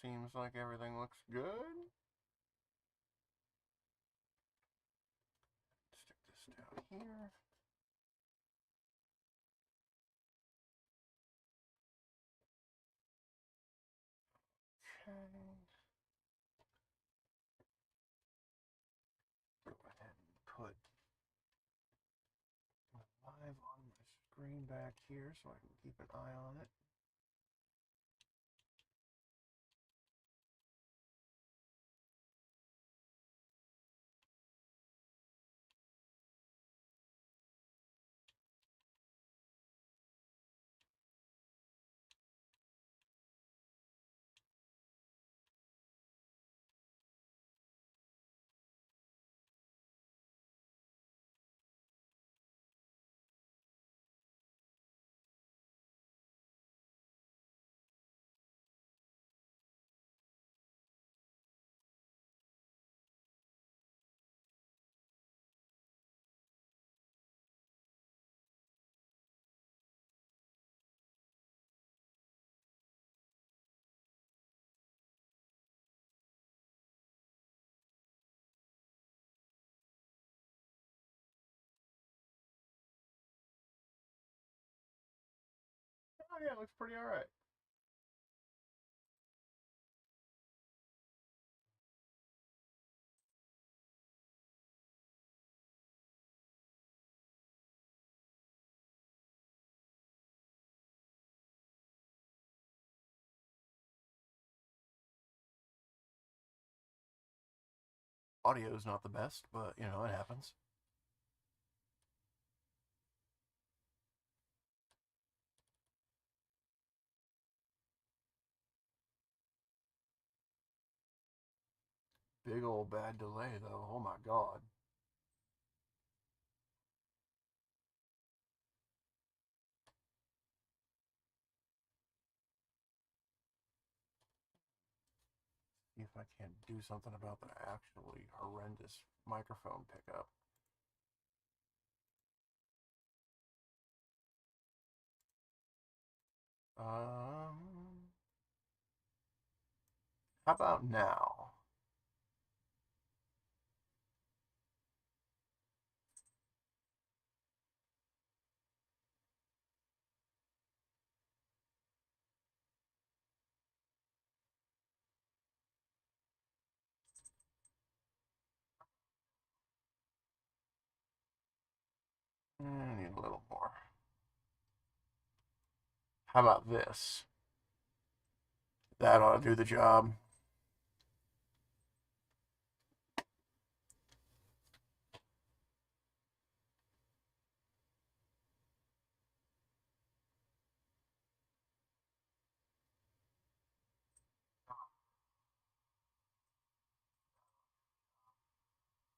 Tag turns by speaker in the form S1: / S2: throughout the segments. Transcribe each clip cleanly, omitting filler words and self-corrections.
S1: seems like everything looks good. Stick this down here. Okay. Go ahead and put live on my screen back here so I can keep an eye on it. Oh yeah, it looks pretty alright. Audio's not the best, but you know, it happens. Big old bad delay though. Oh my god. See if I can't do something about the actually horrendous microphone pickup. How about now? I need a little more. How about this? That ought to do the job.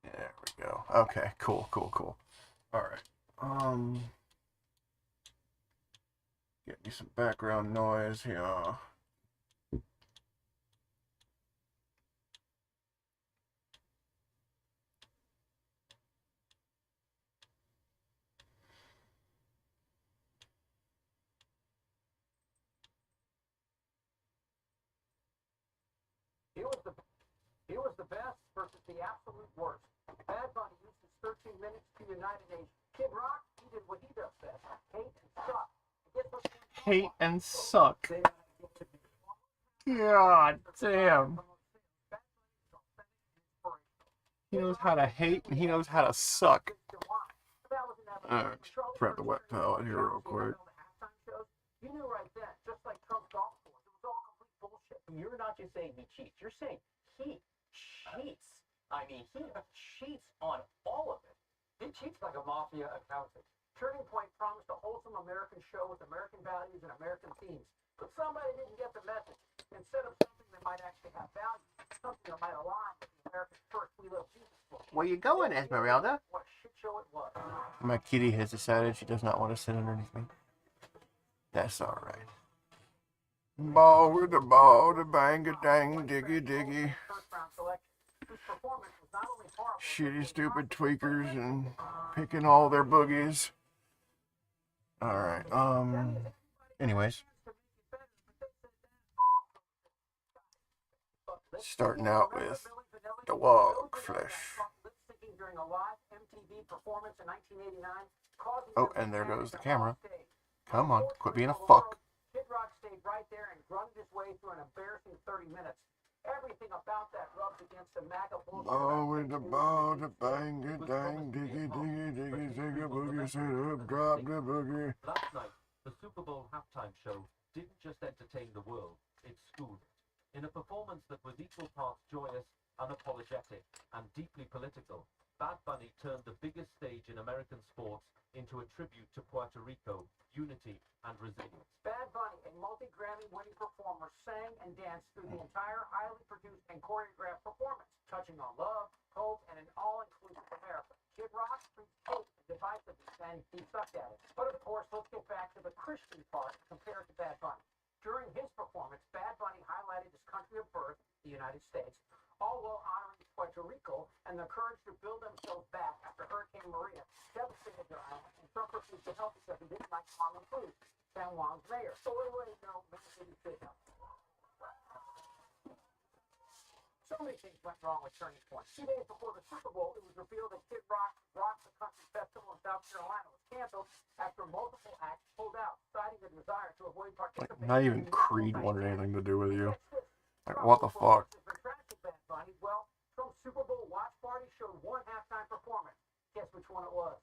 S1: There we go. Okay, cool. All right. Get me some background noise here.
S2: He was the best versus the absolute worst. Bad Bunny used his 13 minutes to unite a nation. Kid Rock, he did what he does best. Hate and suck.
S1: Hate and suck. God damn. He knows how to hate and he knows how to suck. Alright, grab the wet palette here real quick.
S2: You knew right then, just like Trump's golf course, it was all complete bullshit. You're not just saying he cheats, you're saying he cheats. I mean, he cheats on all of it. He cheats like a mafia accountant. Turning Point promised a wholesome American show with American values and American themes. But somebody didn't get the message. Instead of something that might actually have value, something that might align with the American First We Love Jesus book.
S1: Where you going, Esmeralda?
S2: What a shit show it was.
S1: My kitty has decided she does not want to sit underneath me. That's alright. Ball with the ball, the bang a dang, diggy diggy. Shitty stupid tweakers and picking all their boogies. Alright, anyways. Starting out with dog flesh.
S2: During a live MTV performance in 1989,
S1: Oh, and there goes the camera. Come on, quit being a fuck.
S2: Kid Rock stayed right there and grunted his way through an embarrassing 30 minutes. Everything about that rubbed against the MAGA bullshit.
S1: Oh, with the ball, the bang, it dang, diggy, diggy, diggy, diggy, boogie, sit up, drop the boogie.
S3: Last night, the Super Bowl halftime show didn't just entertain the world, it schooled it. In a performance that was equal parts joyous, unapologetic, and deeply political, Bad Bunny turned the biggest stage in American sports into a tribute to Puerto Rico, unity, and resilience.
S2: Bad Bunny, a multi-Grammy winning performer, sang and danced through the entire highly produced and choreographed performance, touching on love, hope, and an all-inclusive America. Kid Rock treats hate and divisiveness, and he sucked at it. But of course, let's get back to the Christian part compared to Bad Bunny. During his performance, Bad Bunny highlighted his country of birth, the United States, all while honoring Puerto Rico and the courage to build themselves back after Hurricane Maria devastated their island, and Trump refused to help because he didn't like common food. San Juan's mayor. So wait, no, maybe should help. So many things went wrong with Turning Point. 2 days before the Super Bowl, it was revealed that Kid Rock's Rock the Country Festival in South Carolina was canceled after multiple acts pulled out, citing a desire to avoid participating.
S1: Not even Creed wanted anything to do with you. Like, what the fuck?
S2: Well, Trump's Super Bowl watch party showed one halftime performance. Guess which one it was?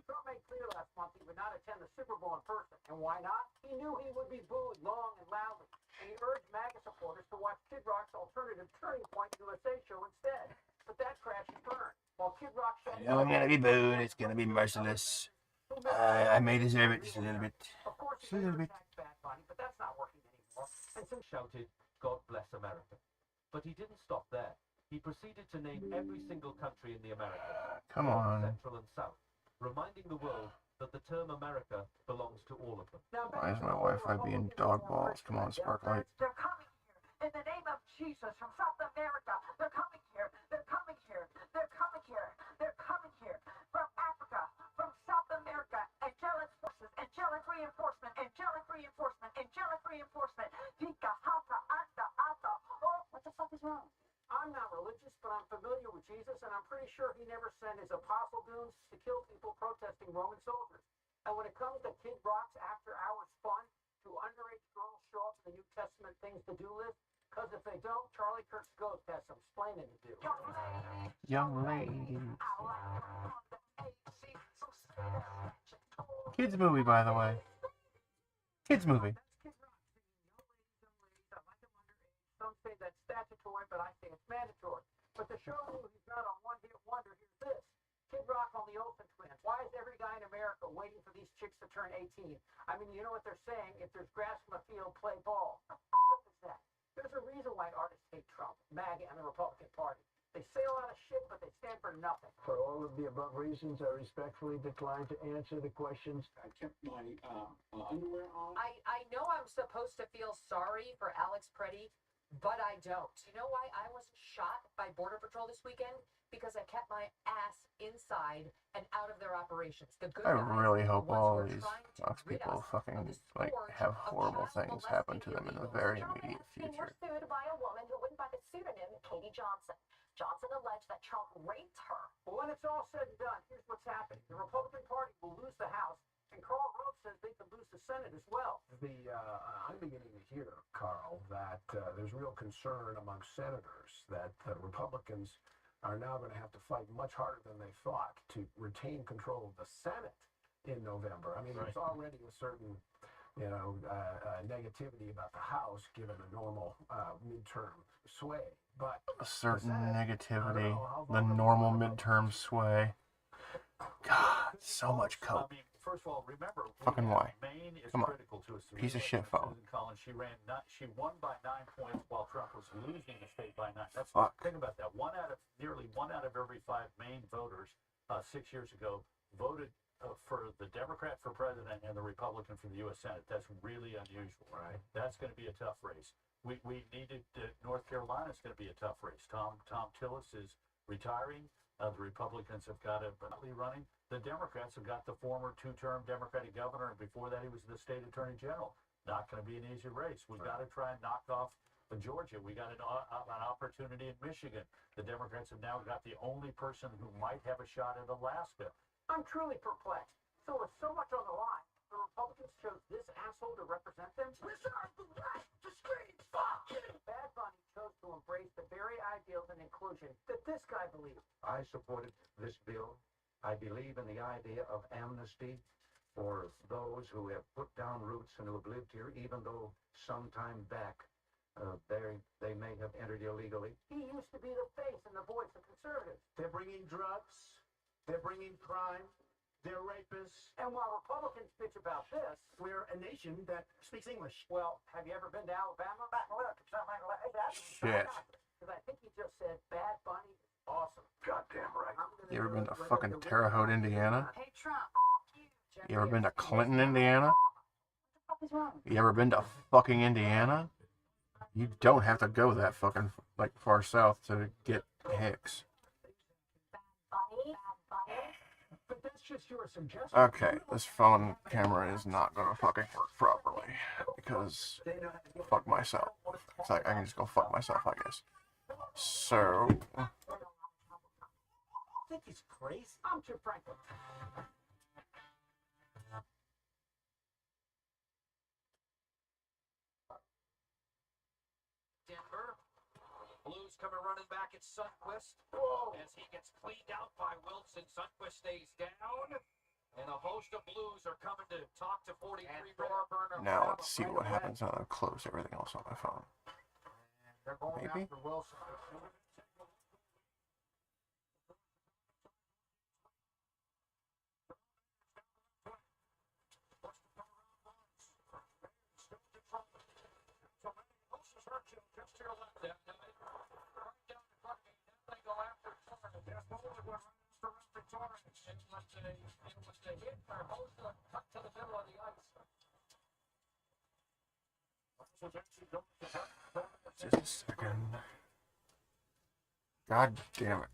S2: Trump made clear last month he would not attend the Super Bowl in person. And why not? He knew he would be booed long and loudly. And he urged MAGA supporters to watch Kid Rock's alternative Turning Point USA show instead. But that crashed and burned. While Kid Rock showed...
S1: I know I'm gonna be booed. It's gonna be merciless. I may deserve it just a little bit.
S2: Of course,
S1: Just a little bit.
S2: Bad Bunny, but that's not working anymore.
S3: And some shouted, God bless America. But he didn't stop there. He proceeded to name every single country in the Americas,
S1: Come on.
S3: Central and South, reminding the world that the term America belongs to all of them.
S1: Why is my Wi-Fi being dog balls? Come on, Sparklight.
S4: They're coming here in the name of Jesus from South America. They're coming here. They're coming here. They're coming here. They're coming here from Africa, from South America. Angelic forces, angelic reinforcement, angelic reinforcement, angelic reinforcement. Vika, hata, anta, anta. Oh, what the fuck is wrong?
S2: I'm not religious, but I'm familiar with Jesus, and I'm pretty sure he never sent his apostle goons to kill people protesting Roman soldiers. And when it comes to Kid Rock's after-hours fun, do underage girls show up in the New Testament things to do list? Because if they don't, Charlie Kirk's ghost has some explaining to do.
S1: Young ladies. Kids movie, by the way. Kids movie.
S2: Some say that's statutory, but I say it's mandatory. But to show you he's not a one-hit wonder, here's this. Kid Rock on the Olsen Twins. Why is every guy in America waiting for these chicks to turn 18? I mean, you know what they're saying? If there's grass in the field, play ball. What is that? There's a reason why artists hate Trump, MAGA, and the Republican Party. They say a lot of shit, but they stand for nothing.
S5: For all of the above reasons, I respectfully decline to answer the questions.
S6: I kept my underwear on.
S7: I know I'm supposed to feel sorry for Alex Preddy, but I don't. You know why I wasn't shot by Border Patrol this weekend? Because I kept my ass inside and out of their operations. The good
S1: I
S7: guys
S1: really
S7: are the
S1: hope
S7: ones
S1: all
S7: who are
S1: these
S7: trying to
S1: Fox
S7: rid
S1: people
S7: us
S1: fucking
S7: of the
S1: like
S7: scourge
S1: have
S7: of
S1: horrible
S7: child
S1: things happen to them in the
S7: molesting
S1: very
S7: illegals.
S1: immediate
S4: They were
S1: future.
S4: sued by a woman who went by the pseudonym Katie Johnson. Johnson alleged that Trump raped her.
S2: But when it's all said and done, here's what's happening. The Republican Party will lose the House, and Karl Rove says they could lose the Senate as well.
S5: I'm beginning to hear, Carl, that there's real concern among senators that the Republicans are now going to have to fight much harder than they thought to retain control of the Senate in November. I mean, there's already a certain, negativity about the House given the normal midterm sway, but
S1: A certain
S5: Senate,
S1: negativity,
S5: I don't know how
S1: the
S5: vulnerable
S1: normal
S5: the
S1: midterm sway. God, so much coke.
S3: I mean, first of all, remember,
S1: Fucking why?
S3: Maine is
S1: Come on.
S3: critical to us.
S1: Piece of shit phone.
S3: Susan Collins, she won by 9 points while Trump was losing the state by 9. That's
S1: Fuck.
S3: Think about that. Nearly one out of every 5 Maine voters 6 years ago voted for the Democrat for president and the Republican for the U.S. Senate. That's really unusual, right? That's going to be a tough race. We needed North Carolina's going to be a tough race. Tom Tillis is retiring. The Republicans have got a Bentley running. The Democrats have got the former 2-term Democratic governor, and before that he was the state attorney general. Not going to be an easy race. We've got to try and knock off Georgia. We got an opportunity in Michigan. The Democrats have now got the only person who might have a shot at Alaska.
S2: I'm truly perplexed. So with so much on the line, the Republicans chose this asshole to represent them? Reserve the right to scream, fuck you! Bad Bunny chose to embrace the very ideals and inclusion that this guy believes.
S8: I supported this bill. I believe in the idea of amnesty for those who have put down roots and who have lived here, even though some time back they may have entered illegally.
S2: He used to be the face and the voice of conservatives.
S5: They're bringing drugs. They're bringing crime. They're rapists.
S2: And while Republicans bitch about this,
S5: We're a nation that speaks English.
S2: well, have you ever been to Alabama? Look,
S1: Shit.
S2: Because I think he just said Bad Bunny is awesome.
S5: Goddamn right.
S1: You ever been to fucking Terre Haute, Indiana?
S7: Hey, Trump.
S1: You ever been to Clinton, Indiana?
S7: What the fuck is wrong?
S1: You ever been to fucking Indiana? You don't have to go that fucking like far south to get Hicks.
S7: Bunny?
S5: But that's just your suggestion.
S1: Okay, this phone camera is not gonna fucking work properly because fuck myself. It's like I can just go fuck myself, I guess. So
S2: I think he's crazy. I'm too Franklin.
S9: Denver. Blues coming running back at Sundquist as he gets cleaned out by Wilson. Sundquist stays down, and a host of Blues are coming to talk to 43 Burner.
S1: now let's see what happens when I close everything else on my phone.
S2: They're going
S1: Maybe?
S2: after Wilson.
S1: Just a second. God damn it.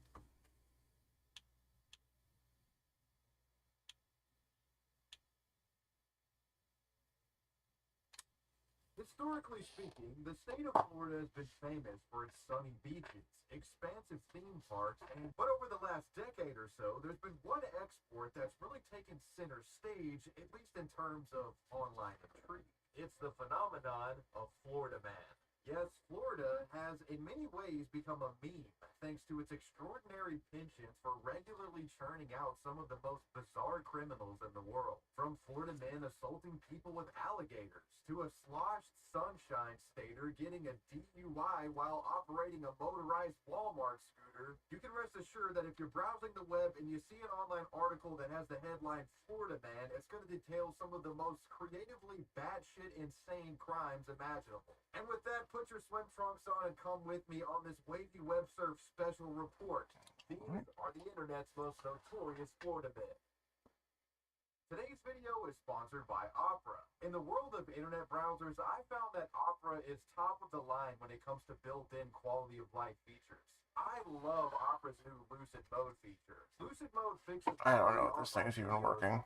S10: Historically speaking, the state of Florida has been famous for its sunny beaches, expansive theme parks, but over the last decade or so, there's been one export that's really taken center stage, at least in terms of online intrigue. It's the phenomenon of Florida Man. Yes, Florida has in many ways become a meme thanks to its extraordinary penchant for regularly churning out some of the most bizarre criminals in the world. From Florida men assaulting people with alligators to a sloshed sunshine stater getting a DUI while operating a motorized Walmart scooter, you can rest assured that if you're browsing the web and you see an online article that has the headline Florida Man, it's going to detail some of the most creatively batshit insane crimes imaginable. And with that, put your swim trunks on and come with me on this wavy web surf special report. These are the internet's most notorious Florida men. Today's video is sponsored by Opera. In the world of internet browsers, I found that Opera is top of the line when it comes to built-in quality of life features. I love Opera's new Lucid Mode feature. Lucid Mode fixes...
S1: I don't know if this thing's even working.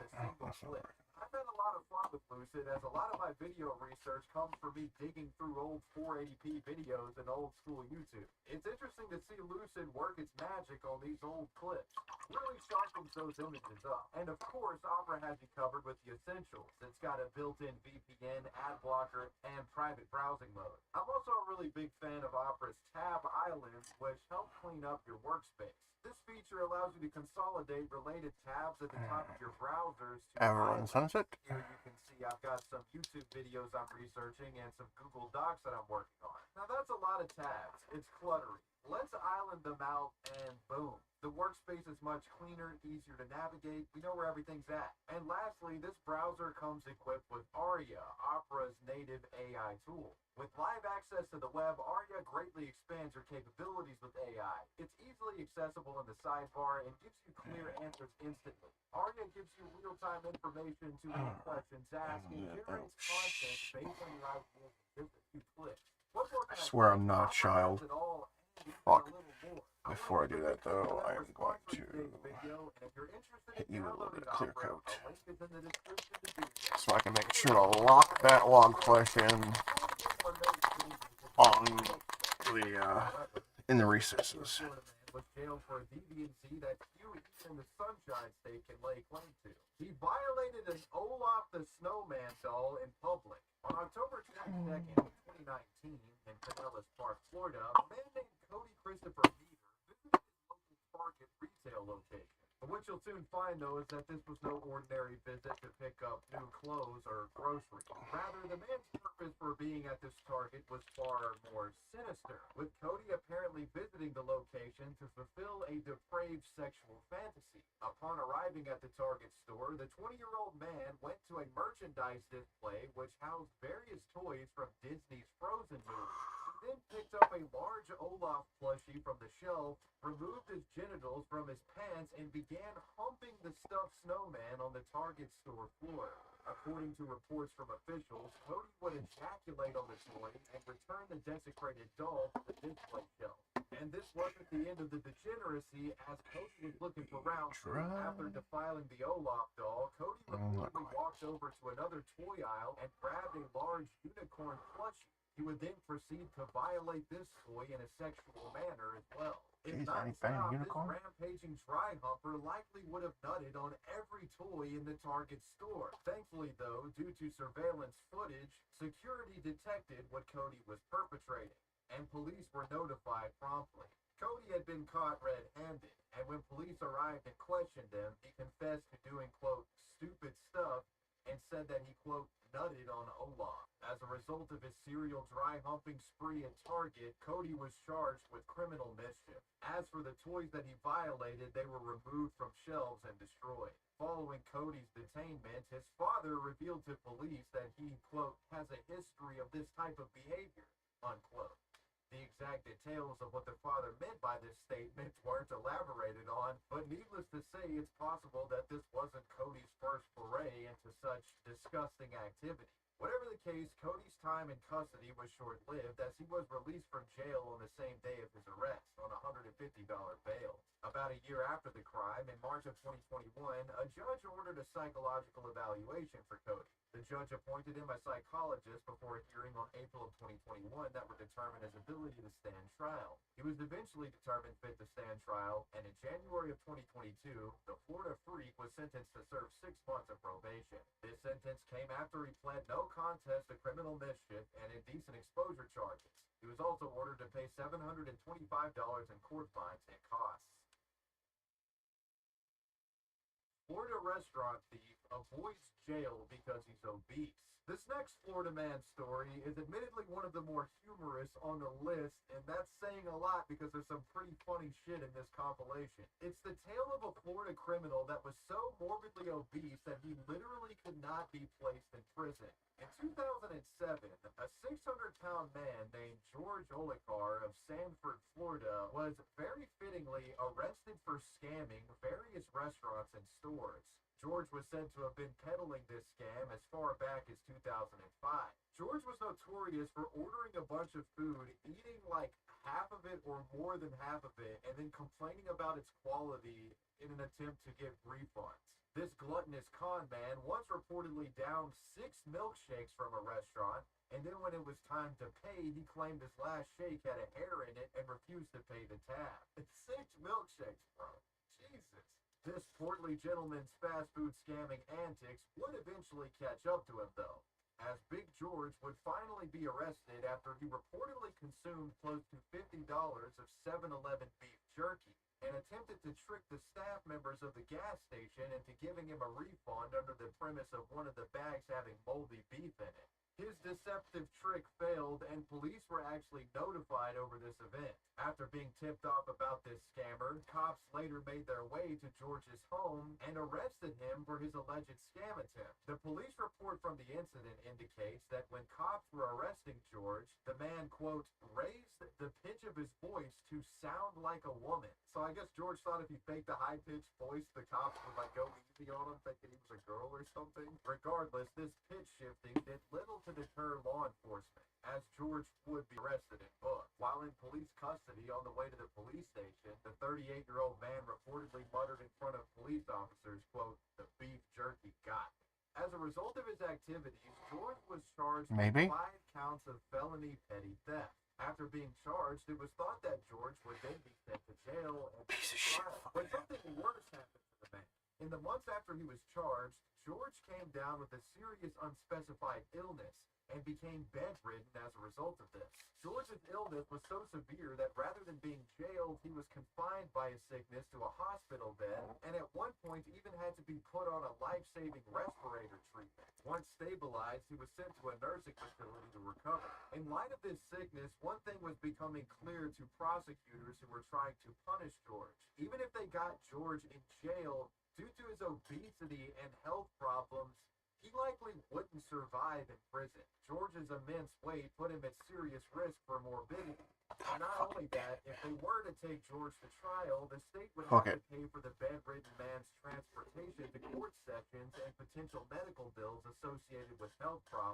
S10: I've had a lot of fun with Lucid, as a lot of my video research comes from me digging through old 480p videos and old school YouTube. It's interesting to see Lucid work its magic on these old clips. Really sharpens those images up. And of course, Opera has you covered with the essentials. It's got a built-in VPN, ad blocker, and private browsing mode. I'm also a really big fan of Opera's Tab Islands, which help clean up your workspace. This feature allows you to consolidate related tabs at the top of your browsers to
S1: Everyone Sunset.
S10: Here you can see I've got some YouTube videos I'm researching and some Google Docs that I'm working on. Now that's a lot of tabs. It's cluttery. Let's island them out and boom. The workspace is much cleaner, easier to navigate. We know where everything's at. And lastly, this browser comes equipped with Aria, Opera's native AI tool. With live access to the web, Aria greatly expands your capabilities with AI. It's easily accessible in the sidebar and gives you clear answers instantly. Aria gives you real-time information to any questions asked and generates content based on your ideas in just a few clicks.
S1: I swear I'm not a child. Fuck. Before I do that though, I am going to hit you with a little bit of clear coat. So I can make sure to lock that log flesh in on. on in the recesses.
S10: Florida man was jailed for a deviancy that few in the Sunshine State can lay claim to. He violated an Olaf the Snowman doll in public. On October 22nd, 2019, in Pinellas Park, Florida, a man named Cody Christopher Meter visited his local Target retail location. But what you'll soon find, though, is that this was no ordinary visit to pick up new clothes or groceries. Rather, the man's purpose for being at this Target was far more sinister, with Cody apparently visiting the location to fulfill a depraved sexual fantasy. Upon arriving at the Target store, the 20-year-old man went to a merchandise display which housed various toys from Disney's Frozen movie. He then picked up a large Olaf plushie from the shelf, removed his genitals from his pants, and began humping the stuffed snowman on the Target store floor. According to reports from officials, Cody would ejaculate on the toy and return the desecrated doll to the display shelf. And this wasn't the end of the degeneracy, as Cody was looking for round two. After defiling the Olaf doll, Cody reportedly walked over to another toy aisle and grabbed a large unicorn plushie. He would then proceed to violate this toy in a sexual manner as well. If not stopped, this rampaging dry humper likely would have nutted on every toy in the Target store. Thankfully, though, due to surveillance footage, security detected what Cody was perpetrating, and police were notified promptly. Cody had been caught red-handed, and when police arrived and questioned him, he confessed to doing, quote, stupid stuff, and said that he, quote, nutted on Olaf. As a result of his serial dry humping spree at Target, Cody was charged with criminal mischief. As for the toys that he violated, they were removed from shelves and destroyed. Following Cody's detainment, his father revealed to police that he, quote, has a history of this type of behavior, unquote. The exact details of what the father meant by this statement weren't elaborated on, but needless to say, it's possible that this wasn't Cody's first foray into such disgusting activity. Whatever the case, Cody's time in custody was short-lived, as he was released from jail on the same day of his arrest on a $150 bail. About a year after the crime, in March of 2021, a judge ordered a psychological evaluation for Cody. The judge appointed him a psychologist before a hearing on April of 2021 that would determine his ability to stand trial. He was eventually determined fit to stand trial, and in January of 2022, the Florida freak was sentenced to serve 6 months of probation. This sentence came after he pled no contest to criminal mischief and indecent exposure charges. He was also ordered to pay $725 in court fines and costs. Florida restaurant thief avoids jail because he's obese. This next Florida man story is admittedly one of the more humorous on the list, and that's saying a lot because there's some pretty funny shit in this compilation. It's the tale of a Florida criminal that was so morbidly obese that he literally could not be placed in prison. In 2007, a 600-pound man named George Olikar of Sanford, Florida, was very fittingly arrested for scamming various restaurants and stores. George was said to have been peddling this scam as far back as 2005. George was notorious for ordering a bunch of food, eating like half of it or more than half of it, and then complaining about its quality in an attempt to get refunds. This gluttonous con man once reportedly downed 6 milkshakes from a restaurant, and then when it was time to pay, he claimed his last shake had a hair in it and refused to pay the tab. 6 milkshakes, bro. Jesus. This portly gentleman's fast food scamming antics would eventually catch up to him, though, as Big George would finally be arrested after he reportedly consumed close to $50 of 7-Eleven beef jerky and attempted to trick the staff members of the gas station into giving him a refund under the premise of one of the bags having moldy beef in it. His deceptive trick failed, and police were actually notified over this event. After being tipped off about this scammer, cops later made their way to George's home and arrested him for his alleged scam attempt. The police report from the incident indicates that when cops were arresting George, the man, quote, raised the pitch of his voice to sound like a woman. So I guess George thought if he faked a high-pitched voice, the cops would like go easy on him, thinking he was a girl or something. Regardless, this pitch shifting did little to deter law enforcement, as George would be arrested and booked. While in police custody on the way to the police station, the 38-year-old man reportedly muttered in front of police officers, quote, the beef jerky got me. As a result of his activities, George was charged with 5 counts of felony petty theft. After being charged, it was thought that George would then be sent to jail and
S1: Piece of shit.
S10: trial. But something worse happened to the man. In the months after he was charged, George came down with a serious unspecified illness and became bedridden as a result of this. George's illness was so severe that rather than being jailed, he was confined by his sickness to a hospital bed, and at one point even had to be put on a life-saving respirator treatment. Once stabilized, he was sent to a nursing facility to recover. In light of this sickness, one thing was becoming clear to prosecutors who were trying to punish George. Even if they got George in jail, due to his obesity and health problems, he likely wouldn't survive in prison. George's immense weight put him at serious risk for morbidity. And not only that, if they were to take George to trial, the state would have to pay for the bedridden man's transportation to court sessions and potential medical bills associated with health problems.